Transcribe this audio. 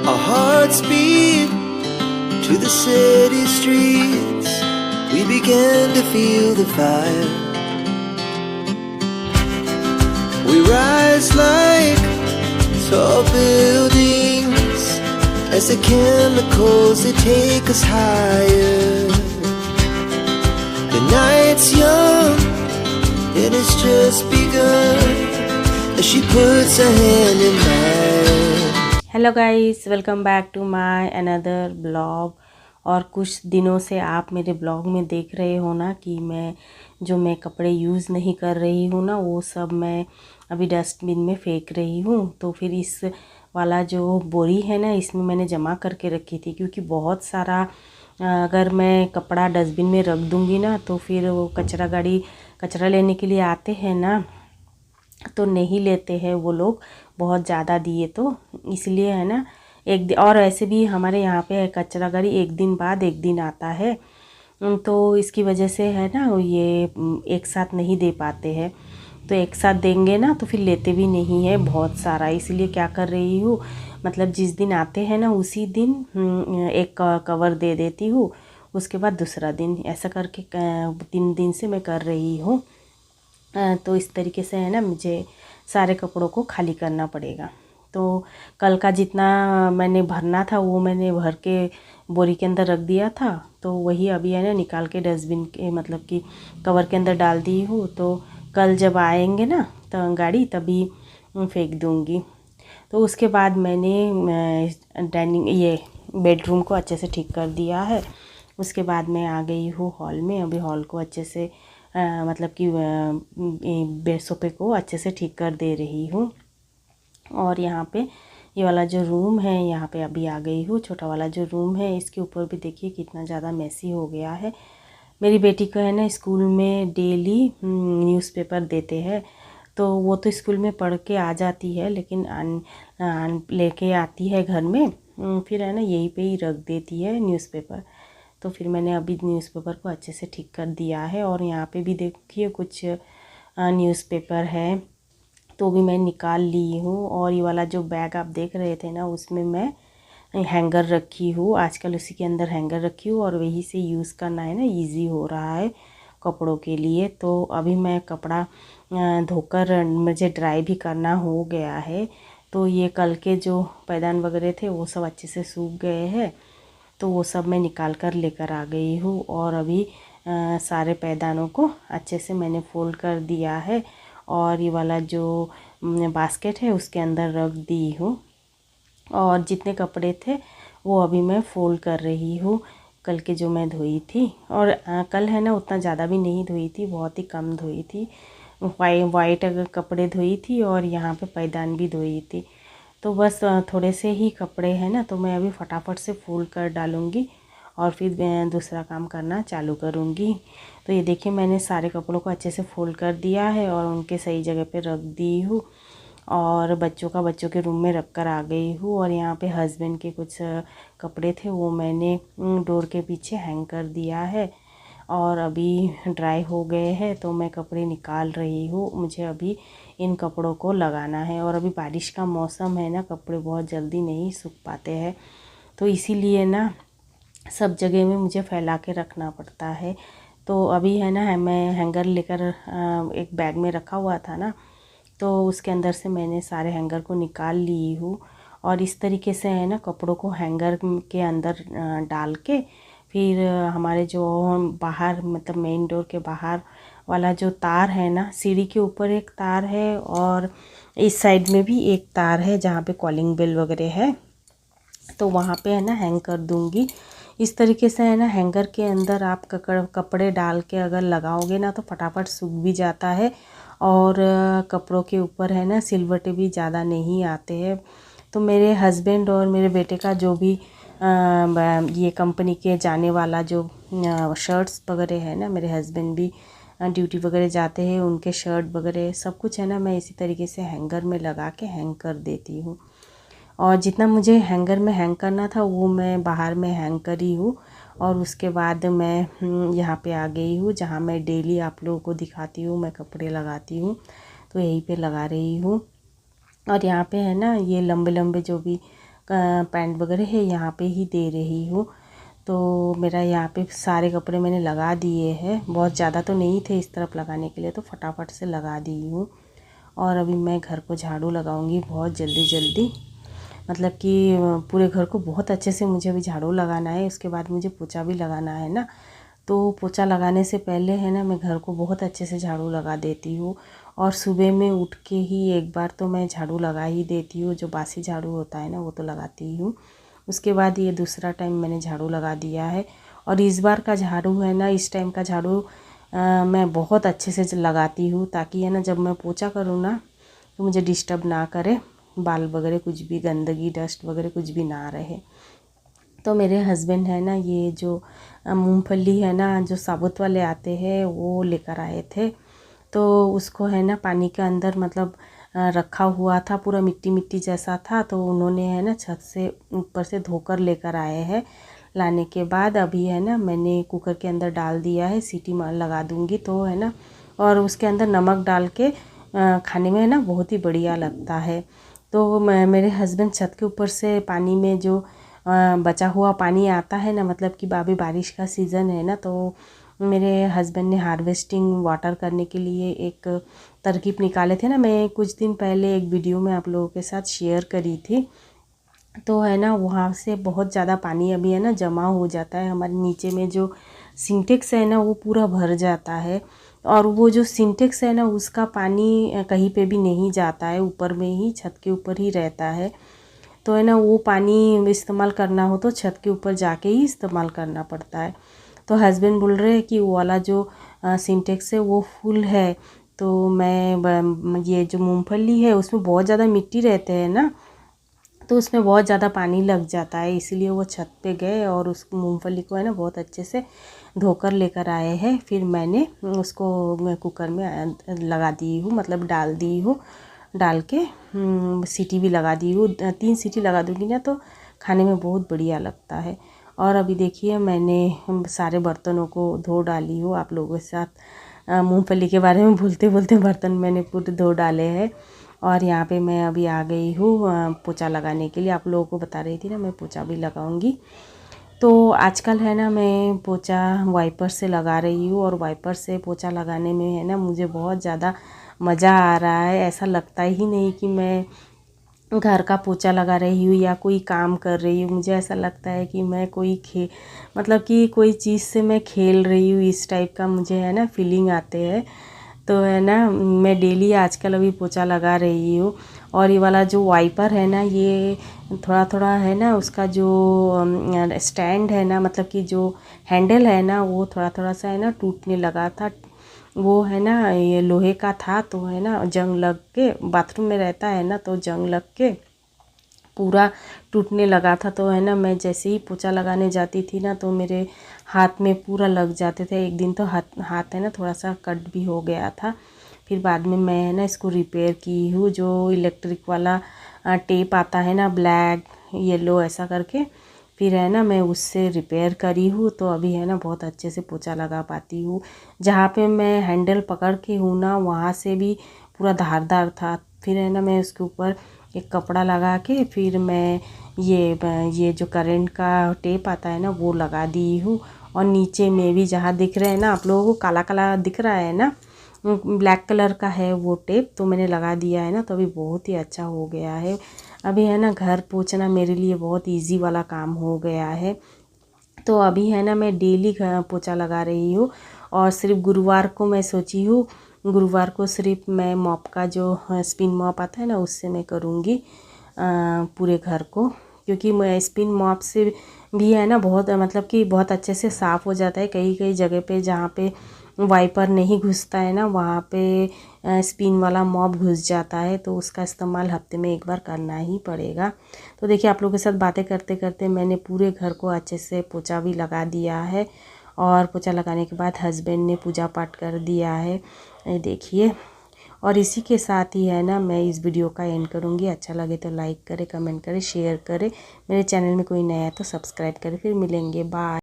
Our hearts beat to the city streets. We began to feel the fire. We rise like tall buildings as the chemicals they take us higher. The night's young and it's just begun as she puts her hand in mine. Hello guys, welcome back to my another blog. और कुछ दिनों से आप मेरे blog में देख रहे हो ना कि मैं कपड़े यूज़ नहीं कर रही हूँ ना, वो सब मैं अभी डस्टबिन में फेंक रही हूँ। तो फिर इस वाला जो बोरी है ना, इसमें मैंने जमा करके रखी थी, क्योंकि बहुत सारा अगर मैं कपड़ा डस्टबिन में रख दूँगी ना तो फिर वो कचरा गाड़ी कचरा लेने के लिए आते हैं ना, तो नहीं लेते हैं वो लोग बहुत ज़्यादा दिए, तो इसलिए है ना एक दिन। और ऐसे भी हमारे यहाँ पे कचरा गाड़ी एक दिन बाद एक दिन आता है, तो इसकी वजह से है ना ये एक साथ नहीं दे पाते हैं। तो एक साथ देंगे ना तो फिर लेते भी नहीं है बहुत सारा। इसलिए क्या कर रही हूँ, मतलब जिस दिन आते हैं ना उसी दिन एक कवर दे देती हूँ, उसके बाद दूसरा दिन, ऐसा करके 3 दिन से मैं कर रही हूँ। तो इस तरीके से है ना मुझे सारे कपड़ों को खाली करना पड़ेगा। तो कल का जितना मैंने भरना था वो मैंने भर के बोरी के अंदर रख दिया था, तो वही अभी है ना निकाल के डस्टबिन के मतलब कि कवर के अंदर डाल दी हूँ। तो कल जब आएंगे ना तो गाड़ी तभी फेंक दूँगी। तो उसके बाद मैंने डाइनिंग ये बेडरूम को अच्छे से ठीक कर दिया है। उसके बाद मैं आ गई हूँ हॉल में। अभी हॉल को अच्छे से मतलब कि बेड सोफे को अच्छे से ठीक कर दे रही हूँ। और यहाँ पे ये वाला जो रूम है, यहाँ पे अभी आ गई हूँ। छोटा वाला जो रूम है इसके ऊपर भी देखिए कितना ज़्यादा मैसी हो गया है। मेरी बेटी को है ना स्कूल में डेली न्यूज़पेपर देते हैं, तो वो तो स्कूल में पढ़ के आ जाती है, लेकिन लेके आती है घर में, फिर है ना यहीं पे ही रख देती है न्यूज़पेपर। तो फिर मैंने अभी न्यूज़पेपर को अच्छे से ठीक कर दिया है। और यहाँ पे भी देखिए कुछ न्यूज़पेपर है तो भी मैं निकाल ली हूँ। और ये वाला जो बैग आप देख रहे थे ना, उसमें मैं हैंगर रखी हूँ, आजकल उसी के अंदर हैंगर रखी हूँ, और वही से यूज़ करना है ना इजी हो रहा है कपड़ों के लिए। तो अभी मैं कपड़ा धोकर मुझे ड्राई भी करना हो गया है। तो ये कल के जो पैदान वगैरह थे वो सब अच्छे से सूख गए हैं, तो वो सब मैं निकाल कर लेकर आ गई हूँ। और अभी सारे पैदानों को अच्छे से मैंने फोल्ड कर दिया है, और ये वाला जो बास्केट है उसके अंदर रख दी हूँ। और जितने कपड़े थे वो अभी मैं फोल्ड कर रही हूँ, कल के जो मैं धोई थी। और कल है ना उतना ज़्यादा भी नहीं धोई थी, बहुत ही कम धोई थी। वाइट कपड़े धोई थी और यहाँ पे पैदान भी धोई थी। तो बस थोड़े से ही कपड़े हैं ना, तो मैं अभी फटाफट से फोल्ड कर डालूँगी और फिर दूसरा काम करना चालू करूँगी। तो ये देखिए मैंने सारे कपड़ों को अच्छे से फोल्ड कर दिया है और उनके सही जगह पे रख दी हूँ। और बच्चों के रूम में रख कर आ गई हूँ। और यहाँ पे हस्बैंड के कुछ कपड़े थे वो मैंने डोर के पीछे हैंग कर दिया है, और अभी ड्राई हो गए हैं तो मैं कपड़े निकाल रही हूँ। मुझे अभी इन कपड़ों को लगाना है, और अभी बारिश का मौसम है ना, कपड़े बहुत जल्दी नहीं सूख पाते हैं, तो इसीलिए ना सब जगह में मुझे फैला के रखना पड़ता है। तो अभी है ना मैं हैंगर लेकर एक बैग में रखा हुआ था ना, तो उसके अंदर से मैंने सारे हैंगर को निकाल ली हूँ। और इस तरीके से है ना कपड़ों को हैंगर के अंदर डाल के फिर हमारे जो बाहर मतलब मेन डोर के बाहर वाला जो तार है ना, सीढ़ी के ऊपर एक तार है और इस साइड में भी एक तार है जहाँ पे कॉलिंग बेल वगैरह है, तो वहाँ पे है ना हैंग कर दूँगी। इस तरीके से है ना हैंगर के अंदर आप कपड़े डाल के अगर लगाओगे ना तो फटाफट सूख भी जाता है, और कपड़ों के ऊपर है ना सिलवटें भी ज़्यादा नहीं आते हैं। तो मेरे हस्बैंड और मेरे बेटे का जो भी ये कंपनी के जाने वाला जो शर्ट्स वगैरह है ना, मेरे हस्बैंड भी ड्यूटी वगैरह जाते हैं, उनके शर्ट वगैरह सब कुछ है ना मैं इसी तरीके से हैंगर में लगा के हैंग कर देती हूँ। और जितना मुझे हैंगर में हैंग करना था वो मैं बाहर में हैंग करी हूँ। और उसके बाद मैं यहाँ पे आ गई हूँ जहाँ मैं डेली आप लोगों को दिखाती हूँ मैं कपड़े लगाती हूँ, तो यहीं पे लगा रही हूँ। और यहाँ पे है ना ये लंबे लंबे जो भी पैंट वगैरह है यहाँ पे ही दे रही हूँ। तो मेरा यहाँ पे सारे कपड़े मैंने लगा दिए हैं, बहुत ज़्यादा तो नहीं थे इस तरफ लगाने के लिए, तो फटाफट से लगा दी हूँ। और अभी मैं घर को झाड़ू लगाऊंगी बहुत जल्दी जल्दी, मतलब कि पूरे घर को बहुत अच्छे से मुझे अभी झाड़ू लगाना है। उसके बाद मुझे पोछा भी लगाना है ना, तो पोछा लगाने से पहले है ना मैं घर को बहुत अच्छे से झाड़ू लगा देती हूँ। और सुबह में उठ के ही एक बार तो मैं झाड़ू लगा ही देती हूँ, जो बासी झाड़ू होता है ना वो तो लगाती हूँ। उसके बाद ये दूसरा टाइम मैंने झाड़ू लगा दिया है। और इस बार का झाड़ू है ना, इस टाइम का झाड़ू मैं बहुत अच्छे से लगाती हूँ, ताकि है ना जब मैं पोछा करूँ ना तो मुझे डिस्टर्ब ना करे, बाल वगैरह कुछ भी गंदगी डस्ट वगैरह कुछ भी ना रहे। तो मेरे हस्बैंड है ना, ये जो मूंगफली है ना जो साबुत वाले आते हैं वो लेकर आए थे। तो उसको है ना पानी के अंदर मतलब रखा हुआ था, पूरा मिट्टी मिट्टी जैसा था, तो उन्होंने है ना छत से ऊपर से धोकर लेकर आए हैं। लाने के बाद अभी है ना मैंने कुकर के अंदर डाल दिया है, सीटी लगा दूंगी तो है ना, और उसके अंदर नमक डाल के खाने में है ना बहुत ही बढ़िया लगता है। तो मेरे हस्बैंड छत के ऊपर से पानी में जो बचा हुआ पानी आता है ना, मतलब कि अभी बारिश का सीज़न है ना, तो मेरे हस्बैंड ने हार्वेस्टिंग वाटर करने के लिए एक तरकीब निकाले थे ना, मैं कुछ दिन पहले एक वीडियो में आप लोगों के साथ शेयर करी थी। तो है ना वहाँ से बहुत ज़्यादा पानी अभी है ना जमा हो जाता है, हमारे नीचे में जो सिंटेक्स है ना वो पूरा भर जाता है। और वो जो सिंटेक्स है ना उसका पानी कहीं पे भी नहीं जाता है, ऊपर में ही छत के ऊपर ही रहता है। तो है ना वो पानी इस्तेमाल करना हो तो छत के ऊपर जाके ही इस्तेमाल करना पड़ता है। तो हस्बैंड बोल रहे हैं कि वो वाला जो सिंटेक्स है वो फुल है, तो मैं ये जो मूंगफली है उसमें बहुत ज़्यादा मिट्टी रहते हैं ना, तो उसमें बहुत ज़्यादा पानी लग जाता है, इसीलिए वो छत पे गए और उस मूंगफली को है ना बहुत अच्छे से धोकर लेकर आए हैं। फिर मैंने उसको कुकर में लगा दी हूँ, मतलब डाल दी हूँ, डाल के सीटी भी लगा दी हूँ। 3 सीटी लगा दूँगी ना तो खाने में बहुत बढ़िया लगता है। और अभी देखिए मैंने सारे बर्तनों को धो डाली हूँ। आप लोगों के साथ मूंगफली के बारे में बोलते बोलते बर्तन मैंने पूरे धो डाले हैं। और यहाँ पे मैं अभी आ गई हूँ पोछा लगाने के लिए। आप लोगों को बता रही थी ना मैं पोछा भी लगाऊंगी। तो आजकल है ना मैं पोछा वाइपर से लगा रही हूँ, और वाइपर से पोछा लगाने में है ना मुझे बहुत ज़्यादा मज़ा आ रहा है। ऐसा लगता ही नहीं कि मैं घर का पोछा लगा रही हूँ या कोई काम कर रही हूँ, मुझे ऐसा लगता है कि मैं मतलब कि कोई चीज़ से मैं खेल रही हूँ, इस टाइप का मुझे है ना फीलिंग आते हैं। तो है ना मैं डेली आजकल अभी पोछा लगा रही हूँ। और ये वाला जो वाइपर है ना ये थोड़ा थोड़ा है ना उसका जो स्टैंड है ना, मतलब कि जो हैंडल है ना वो थोड़ा थोड़ा सा है ना टूटने लगा था। वो है ना ये लोहे का था, तो है ना जंग लग के, बाथरूम में रहता है ना तो जंग लग के पूरा टूटने लगा था। तो है ना मैं जैसे ही पोछा लगाने जाती थी ना तो मेरे हाथ में पूरा लग जाते थे। एक दिन तो हाथ है ना थोड़ा सा कट भी हो गया था। फिर बाद में मैं है ना इसको रिपेयर की हूँ, जो इलेक्ट्रिक वाला टेप आता है ना ब्लैक येलो ऐसा करके, फिर है ना मैं उससे रिपेयर करी हूँ। तो अभी है ना बहुत अच्छे से पोछा लगा पाती हूँ। जहाँ पे मैं हैंडल पकड़ के हूँ ना वहाँ से भी पूरा धारदार था। फिर है ना मैं उसके ऊपर एक कपड़ा लगा के फिर मैं ये जो करंट का टेप आता है ना वो लगा दी हूँ। और नीचे में भी जहाँ दिख रहे हैं ना आप लोगों को काला काला दिख रहा है ना, ब्लैक कलर का है वो टेप, तो मैंने लगा दिया है ना, तो अभी बहुत ही अच्छा हो गया है। अभी है ना घर पोंछना मेरे लिए बहुत इजी वाला काम हो गया है। तो अभी है ना मैं डेली पोछा लगा रही हूँ। और सिर्फ गुरुवार को मैं सोची हूँ, गुरुवार को सिर्फ मैं मॉप का जो स्पिन मॉप आता है ना उससे मैं करूँगी पूरे घर को, क्योंकि मैं स्पिन मॉप से भी है ना बहुत मतलब कि बहुत अच्छे से साफ़ हो जाता है। कई कई जगह पे जहाँ पे वाइपर नहीं घुसता है ना वहाँ पे स्पिन वाला मॉप घुस जाता है, तो उसका इस्तेमाल हफ्ते में एक बार करना ही पड़ेगा। तो देखिए आप लोगों के साथ बातें करते करते मैंने पूरे घर को अच्छे से पोछा भी लगा दिया है। और पोछा लगाने के बाद हस्बैंड ने पूजा पाठ कर दिया है, देखिए। और इसी के साथ ही है ना मैं इस वीडियो का एंड करूँगी। अच्छा लगे तो लाइक करें, कमेंट करें, शेयर करें। मेरे चैनल में कोई नया है तो सब्सक्राइब करें। फिर मिलेंगे, बाय।